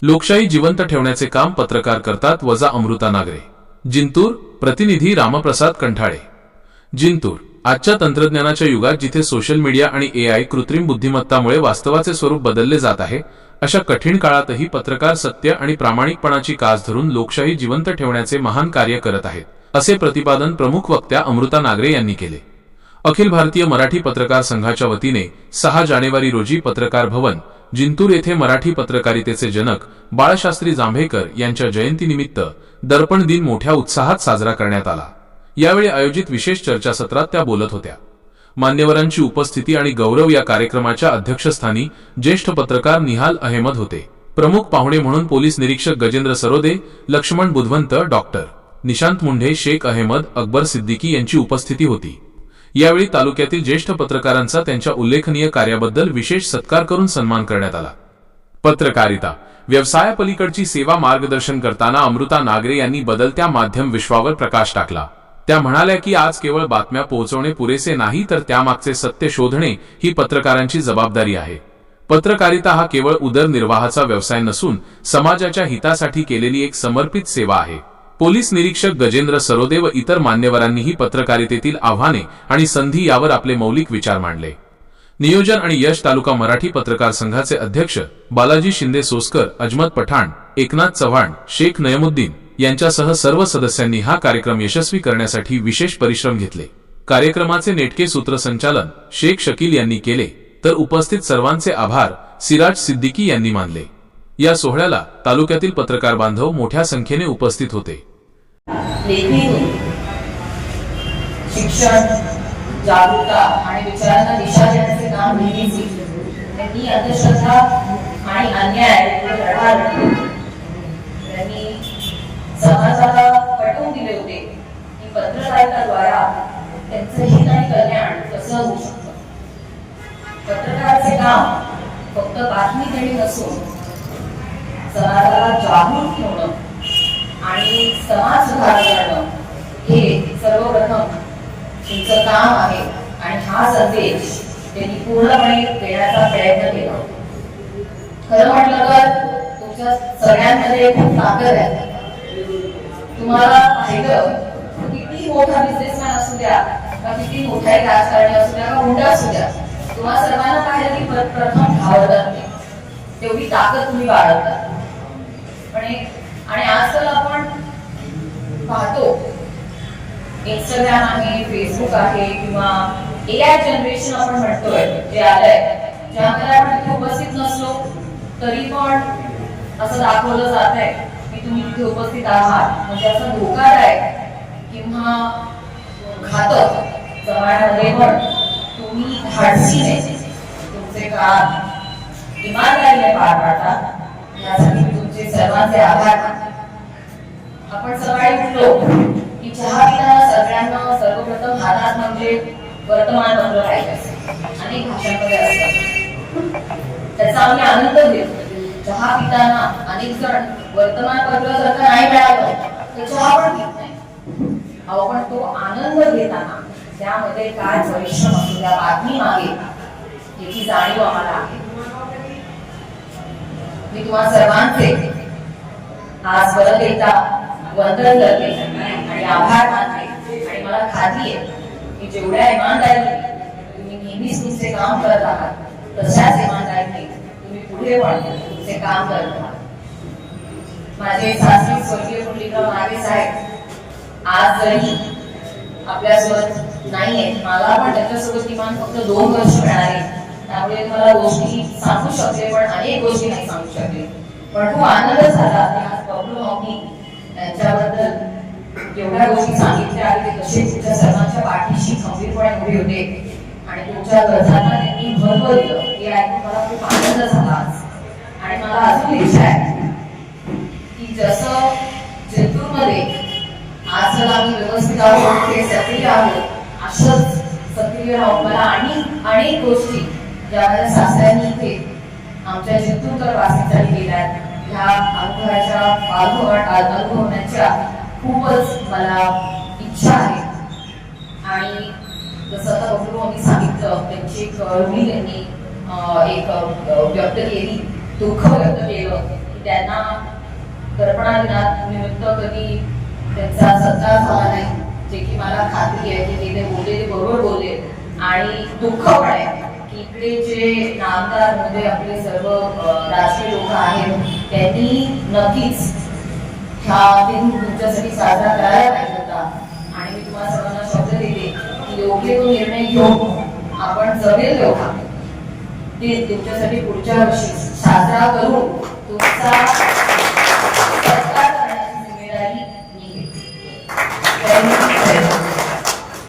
लोकशाही जिवंत ठेवण्याचे काम पत्रकार करतात, वजा अमृता नागरे. जिंतूर. प्रतिनिधी रामप्रसाद कंठाळे. जिंतूर. आजच्या तंत्रज्ञानाच्या युगात जिथे सोशल मीडिया आणि एआय कृत्रिम बुद्धिमत्तामुळे वास्तवाचे स्वरूप बदलले जात आहे, अशा कठीण काळातही पत्रकार सत्य आणि प्रामाणिकपणाची कास धरून लोकशाही जिवंत ठेवण्याचे महान कार्य करत आहेत, असे प्रतिपादन प्रमुख वक्त्या अमृता नागरे यांनी केले. अखिल भारतीय मराठी पत्रकार संघाच्या वतीने 6 जानेवारी रोजी पत्रकार भवन, जिंतूर येथे मराठी पत्रकारितेचे जनक बाळशास्त्री जांभेकर यांच्या जयंतीनिमित्त दर्पण दिन मोठ्या उत्साहात साजरा करण्यात आला. यावेळी आयोजित विशेष चर्चासत्रात त्या बोलत होत्या. मान्यवरांची उपस्थिती आणि गौरव या कार्यक्रमाच्या अध्यक्षस्थानी ज्येष्ठ पत्रकार निहाल अहमद होते. प्रमुख पाहुणे म्हणून पोलीस निरीक्षक गजेंद्र सरोदे, लक्ष्मण बुधवंत, डॉक्टर निशांत मुंढे, शेख अहमद, अकबर सिद्दीकी यांची उपस्थिती होती. यावेळी तालुक्यातील ज्येष्ठ पत्रकारांचा त्यांच्या उल्लेखनीय कार्याबद्दल विशेष सत्कार करून सन्मान करण्यात आला. पत्रकारिता व्यवसायापलीकडची सेवा मार्गदर्शन करताना अमृता नागरे यांनी बदलत्या माध्यम विश्वावर प्रकाश टाकला. त्या म्हणाल्या की आज केवळ बातम्या पोहोचवणे पुरेसे नाही, तर त्यामागचे सत्य शोधणे ही पत्रकारांची जबाबदारी आहे. पत्रकारिता हा केवळ उदरनिर्वाहाचा व्यवसाय नसून समाजाच्या हितासाठी केलेली एक समर्पित सेवा आहे. पोलीस निरीक्षक गजेंद्र सरोदे व इतर मान्यवरांनीही पत्रकारितेतील आव्हाने आणि संधी यावर आपले मौलिक विचार मांडले. नियोजन आणि यश तालुका मराठी पत्रकार संघाचे अध्यक्ष बालाजी शिंदे सोस्कर, अजमत पठाण, एकनाथ चव्हाण, शेख नयमुद्दीन यांच्यासह सर्व सदस्यांनी हा कार्यक्रम यशस्वी करण्यासाठी विशेष परिश्रम घेतले. कार्यक्रमाचे नेटके सूत्रसंचालन शेख शकील यांनी केले, तर उपस्थित सर्वांचे आभार सिराज सिद्दीकी यांनी मानले. या सोहळ्याला तालुक्यातील पत्रकार बांधव मोठ्या संख्येने उपस्थित होते. शिक्षण, जागरूकता आणि विचारांना दिशा देण्याचे काम नेहमीच त्यांनी अंधश्रद्धा आणि अन्याय त्यांनी समाजाला पटवून दिले होते की पत्रकारिताद्वारा त्यांचं हित आणि कल्याण कसं होऊ शकतं. पत्रकाराचे काम फक्त बातमी देणे नसून समाजाला जागरूक ठेवणं आणि समाज सुधार करणं हे सर्वप्रथम तुमचं काम आहे. आणि हा संदेश त्यांनी पूर्णपणे देण्याचा प्रयत्न केला. खरं म्हटलं तर तुमच्या सगळ्यांमध्ये खूप ताकद आहे. तुम्हाला पाहिलं किती मोठा बिझनेसमॅन असू द्या, का किती मोठा राजकारणी असू द्या, का हुंडा असू द्या, तुम्हाला सर्वांना पाहिलं की प्रथम घाबरतात नाही, तेवढी ताकद तुम्ही बाळगता. आणि आजकाल आपण पाहतो इंस्टाग्राम आहे, फेसबुक आहे किंवा एआय जनरेशन आपण म्हणतोय जे आलंय, ज्यामध्ये आपण तिथे उपस्थित नसलो तरी पण असं दाखवलं जात आहे की तुम्ही तिथे उपस्थित आहात. म्हणजे असं धोकादायक किंवा घातक जमान्यामध्ये पण तुम्ही धाडसीने तुमचे काम इमानदारीने पार पाडता. यासाठी मी तुमचे सर्वांचे आभार मानते. आपण सकाळी उठलो की चहा पिताना सगळ्यांना सर्वप्रथम हातात म्हणजे वर्तमानपत्र पाहिजे असते. अनेक भाषांमध्ये असतात, त्याचा आम्ही आनंद घेतो. चहा पिताना अनेक जण वर्तमानपत्र जर का नाही मिळालं तर चहा पण घेत नाही. अहो, पण तो आनंद घेताना त्यामध्ये काय परिश्रम असतो त्या बातमी मागे याची जाणीव आम्हाला आहे. मी तुम्हा सर्वांचे आज परत एकदा वंदन करते आणि आभार मानते. आणि मला खात्री आहे की जेवढ्या इमानदारीने तुम्ही नेहमीच तुमचे काम करत आहात, तशाच इमानदारीने तुम्ही पुढे पण तुमचे काम करत आहात. माझे सासरी स्वर्गीय पुंडलिकराव नागे साहेब आज जरी आपल्यासोबत नाहीये, मला पण त्याच्यासोबत किमान फक्त 2 वर्ष मिळाले, त्यामुळे मला गोष्टी सांगू शकले पण अनेक गोष्टी नाही सांगू शकले. पण खूप आनंद झाला की आज बबलू माऊली यांच्याबद्दल एवढ्या गोष्टी सांगितल्या आणि ते कसे तुमच्या सर्वांच्या पाठीशी खंबीरपणे उभे होते आणि तुमच्या गरजांना त्यांनी महत्व दिलं, हे ऐकून मला खूप आनंद झाला आज. आणि मला अजून इच्छा आहे की जसं जिंतूरमध्ये आजकाल आम्ही व्यवस्थित आहोत, ते सक्रिय आहोत, असंच सक्रिय राहून मला आणि अनेक गोष्टी ज्या माझ्या सासऱ्यांनी इथे आमच्या जिंतूरकर वासींसाठी केल्या, ह्या अनुभवाच्या अनुभवण्याच्या खूपच मला इच्छा आहे. आणि जसं आता बबलूंनी सांगितलं, त्यांची एक रुढी त्यांनी एक व्यक्त केली, दुःख व्यक्त केलं की त्यांना दर्पणा दिनानिमित्त कधी त्यांचा सत्कार झाला नाही, जे की मला खात्री आहे की ते बोलले ते बरोबर बोलले. आणि दुःख पण आहे की इकडे जे नामदार मध्ये आपले सर्व राजकीय लोक आहेत त्यांनी नक्कीच हा दिन तुमच्यासाठी साजरा करायला पाहिजे होता. आणि मी तुम्हाला सर्वांना शब्द देते की योग्य तो निर्णय घेऊन आपण जमेल तेव्हा ते तुमच्यासाठी पुढच्या वर्षी साजरा करून तुमचा सत्कार करण्याची जिम्मेदारी मी घेते.